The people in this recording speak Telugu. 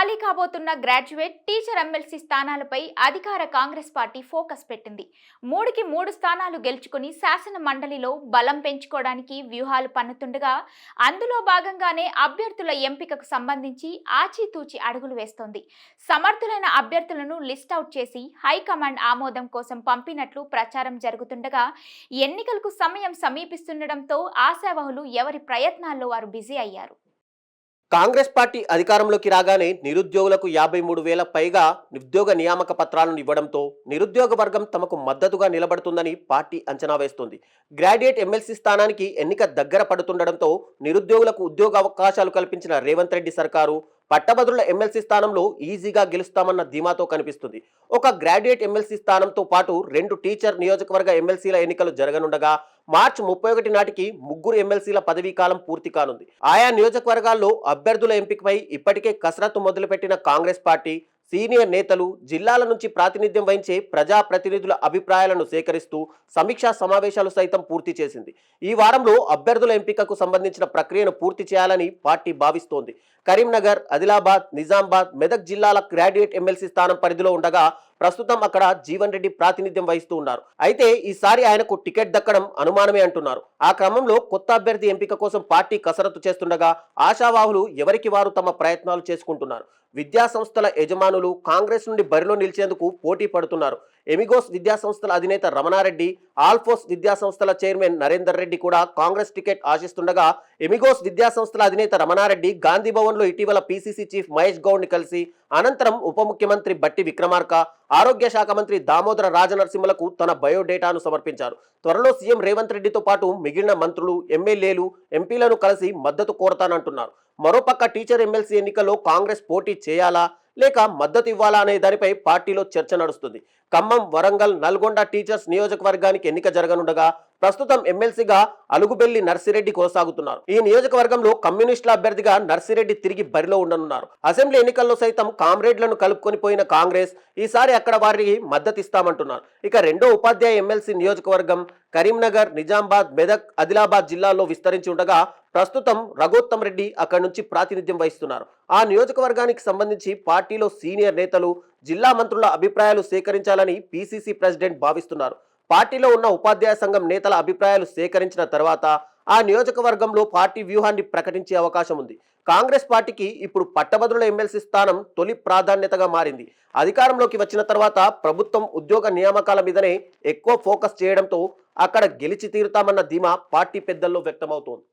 ఖాళీ కాబోతున్న గ్రాడ్యుయేట్ టీచర్ ఎమ్మెల్సీ స్థానాలపై అధికార కాంగ్రెస్ పార్టీ ఫోకస్ పెట్టింది. 3కి 3 స్థానాలు గెలుచుకుని శాసన మండలిలో బలం పెంచుకోవడానికి వ్యూహాలు పన్నుతుండగా అందులో భాగంగానే అభ్యర్థుల ఎంపికకు సంబంధించి ఆచితూచి అడుగులు వేస్తోంది. సమర్థులైన అభ్యర్థులను లిస్ట్ అవుట్ చేసి హైకమాండ్ ఆమోదం కోసం పంపినట్లు ప్రచారం జరుగుతుండగా ఎన్నికలకు సమయం సమీపిస్తుండటంతో ఆశావహులు ఎవరి ప్రయత్నాల్లో వారు బిజీ అయ్యారు. కాంగ్రెస్ పార్టీ అధికారంలోకి రాగానే నిరుద్యోగులకు 53,000 పైగా ఉద్యోగ నియామక పత్రాలను ఇవ్వడంతో నిరుద్యోగ వర్గం తమకు మద్దతుగా నిలబడుతుందని పార్టీ అంచనా వేస్తోంది. గ్రాడ్యుయేట్ ఎమ్మెల్సీ స్థానానికి ఎన్నిక దగ్గర పడుతుండటంతో నిరుద్యోగులకు ఉద్యోగ అవకాశాలు కల్పించిన రేవంత్ రెడ్డి సర్కారు పట్టభద్రుల ఎమ్మెల్సీ స్థానంలో ఈజీగా గెలుస్తామన్న ధీమాతో కనిపిస్తుంది. ఒక గ్రాడ్యుయేట్ ఎమ్మెల్సీ స్థానంతో పాటు 2 టీచర్ నియోజకవర్గ ఎమ్మెల్సీల ఎన్నికలు జరగనుండగా మార్చి 31 నాటికి 3 ఎమ్మెల్సీల పదవీ కాలం పూర్తి కానుంది. ఆయా నియోజకవర్గాల్లో అభ్యర్థుల ఎంపికపై ఇప్పటికే కసరత్తు మొదలుపెట్టిన కాంగ్రెస్ పార్టీ సీనియర్ నేతలు జిల్లాల నుంచి ప్రాతినిధ్యం వహించే ప్రజాప్రతినిధుల అభిప్రాయాలను సేకరిస్తూ సమీక్షా సమావేశాలు సైతం పూర్తి చేసింది. ఈ వారంలో అభ్యర్థుల ఎంపికకు సంబంధించిన ప్రక్రియను పూర్తి చేయాలని పార్టీ భావిస్తోంది. కరీంనగర్, ఆదిలాబాద్, నిజామాబాద్, మెదక్ జిల్లాల గ్రాడ్యుయేట్ ఎమ్మెల్సీ స్థానం పరిధిలో ఉండగా ప్రస్తుతం అక్కడ జీవన్ రెడ్డి ప్రాతినిధ్యం వహిస్తూ ఉన్నారు. అయితే ఈసారి ఆయనకు టికెట్ దక్కడం అనుమానమే అంటున్నారు. ఆ క్రమంలో కొత్త అభ్యర్థి ఎంపిక కోసం పార్టీ కసరత్తు చేస్తుండగా ఆశావాహులు ఎవరికి వారు తమ ప్రయత్నాలు చేసుకుంటున్నారు. విద్యా సంస్థల యజమానులు కాంగ్రెస్ నుండి బరిలో నిలిచేందుకు పోటీ పడుతున్నారు. ఎమిగోస్ విద్యా సంస్థల అధినేత రమణారెడ్డి, ఆల్ఫోస్ విద్యా సంస్థల చైర్మన్ నరేందర్ రెడ్డి కూడా కాంగ్రెస్ టికెట్ ఆశిస్తుండగా ఎమిగోస్ విద్యా సంస్థల అధినేత రమణారెడ్డి గాంధీ భవన్ లో ఇటీవల పీసీసీ చీఫ్ మహేష్ గౌడ్ ని కలిసి అనంతరం ఉప ముఖ్యమంత్రి బట్టి విక్రమార్క, ఆరోగ్య శాఖ మంత్రి దామోదర రాజనరసింహలకు తన బయోడేటాను సమర్పించారు. త్వరలో సీఎం రేవంత్ రెడ్డితో పాటు మిగిలిన మంత్రులు, ఎమ్మెల్యేలు, ఎంపీలను కలిసి మద్దతు కోరతానంటున్నారు. మరోపక్క టీచర్ ఎమ్మెల్సీ ఎన్నికల్లో కాంగ్రెస్ పోటీ చేయాలా లేక మద్దతు ఇవ్వాలా అనే దానిపై పార్టీలో చర్చ నడుస్తుంది. ఖమ్మం, వరంగల్, నల్గొండ టీచర్స్ నియోజకవర్గానికి ఎన్నిక జరగనుండగా ప్రస్తుతం ఎమ్మెల్సీగా అలుగుబెల్లి నర్సిరెడ్డి కొనసాగుతున్నారు. ఈ నియోజకవర్గంలో కమ్యూనిస్టుల అభ్యర్థిగా నర్సిరెడ్డి తిరిగి బరిలో ఉండనున్నారు. అసెంబ్లీ ఎన్నికల్లో సైతం కామ్రేడ్లను కలుపుకొని పోయిన కాంగ్రెస్ ఈసారి అక్కడ వారికి మద్దతు ఇస్తామంటున్నారు. ఇక రెండో ఉపాధ్యాయ ఎమ్మెల్సీ నియోజకవర్గం కరీంనగర్, నిజామాబాద్, మెదక్, ఆదిలాబాద్ జిల్లాల్లో విస్తరించి ఉండగా ప్రస్తుతం రఘోత్తమ్ రెడ్డి అక్కడి నుంచి ప్రాతినిధ్యం వహిస్తున్నారు. ఆ నియోజకవర్గానికి సంబంధించి పార్టీలో సీనియర్ నేతలు, జిల్లా మంత్రుల అభిప్రాయాలు సేకరించాలని పీసీసీ ప్రెసిడెంట్ భావిస్తున్నారు. పార్టీలో ఉన్న ఉపాధ్యాయ సంఘం నేతల అభిప్రాయాలు సేకరించిన తర్వాత ఆ నియోజకవర్గంలో పార్టీ వ్యూహాన్ని ప్రకటించే అవకాశం ఉంది. కాంగ్రెస్ పార్టీకి ఇప్పుడు పట్టభద్రుల ఎమ్మెల్సీ స్థానం తొలి ప్రాధాన్యతగా మారింది. అధికారంలోకి వచ్చిన తర్వాత ప్రభుత్వం ఉద్యోగ నియామకాల మీదనే ఎక్కువ ఫోకస్ చేయడంతో అక్కడ గెలిచి తీరుతామన్న ధీమా పార్టీ పెద్దల్లో వ్యక్తమవుతోంది.